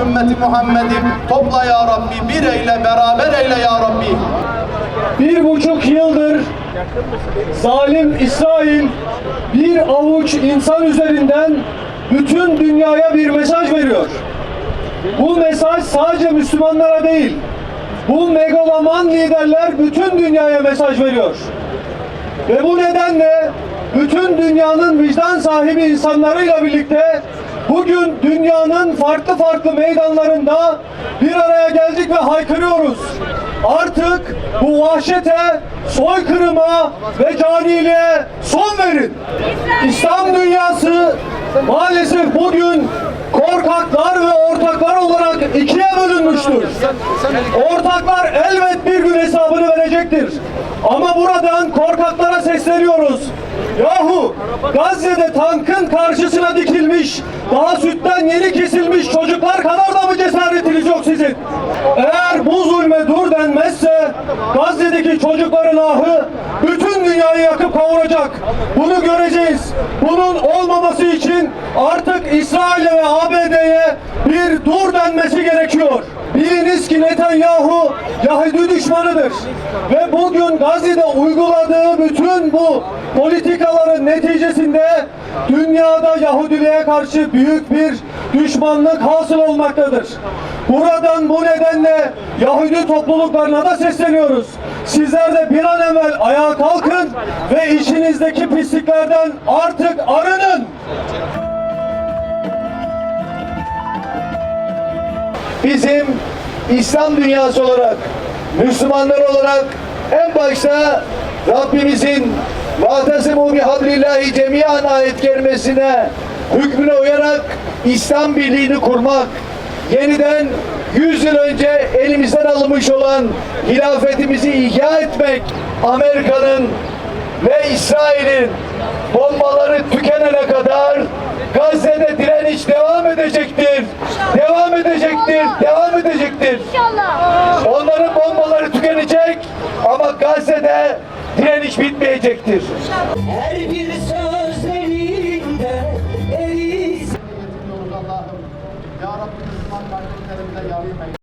Ümmeti Muhammed'im topla ya Rabbi, bir eyle, beraber eyle ya Rabbi. 1,5 yıldır zalim İsrail bir avuç insan üzerinden bütün dünyaya bir mesaj veriyor. Bu mesaj sadece Müslümanlara değil, bu megaloman liderler bütün dünyaya mesaj veriyor. Ve bu nedenle bütün dünyanın vicdan sahibi insanlarıyla birlikte bugün dünyanın farklı meydanlarında bir araya geldik ve haykırıyoruz. Artık bu vahşete, soykırıma ve caniliğe son verin. İslam dünyası maalesef bugün korkaklar ve ortaklar olarak ikiye bölünmüştür. Ortaklar elbet bir gün hesabını verecektir. Ama buradan korkaklara sesleniyoruz. Yahu Gazze'de tankın karşısına dikilmiş, daha sütten yeni kesilmiş çocuklar kadar da mı cesaretiniz yok sizin? Eğer bu zulme dur denmezse Gazze'deki çocukların ahı bütün dünyayı yakıp kavuracak. Bunu göreceğiz. Bunun olmaması için artık İsrail'e ve ABD'ye bir dur denmesi gerekiyor. Biliniz ki Netanyahu Yahudi düşmanıdır. Ve bugün Gazze'de uyguladığı bütün bu politikaların neticesinde dünyada Yahudiliğe karşı büyük bir düşmanlık hasıl olmaktadır. Buradan bu nedenle Yahudi topluluklarına da sesleniyoruz. Sizler de bir an evvel ayağa kalkın ve içinizdeki pisliklerden artık arının. Bizim İslam dünyası olarak, Müslümanlar olarak en başta Rabbimizin وَاَعْتَصِمُوا بِحَبْلِ اللّٰهِ جَمِيعًا ayet kerimesine, hükmüne uyarak İslam birliğini kurmak, yeniden 100 yıl önce elimizden alınmış olan hilafetimizi ihya etmek, Amerika'nın ve İsrail'in bombaları tükenene kadar Gazze'de direniş devam edecektir. Devam edecektir. Devam edecektir. İnşallah. Onların bombaları tükenecek ama Gazze'de direniş bitmeyecektir. Her bir sözlerinde eriz. Allah'ım, ya Rabbi Müslüman kardeşlerimize yardım eyle.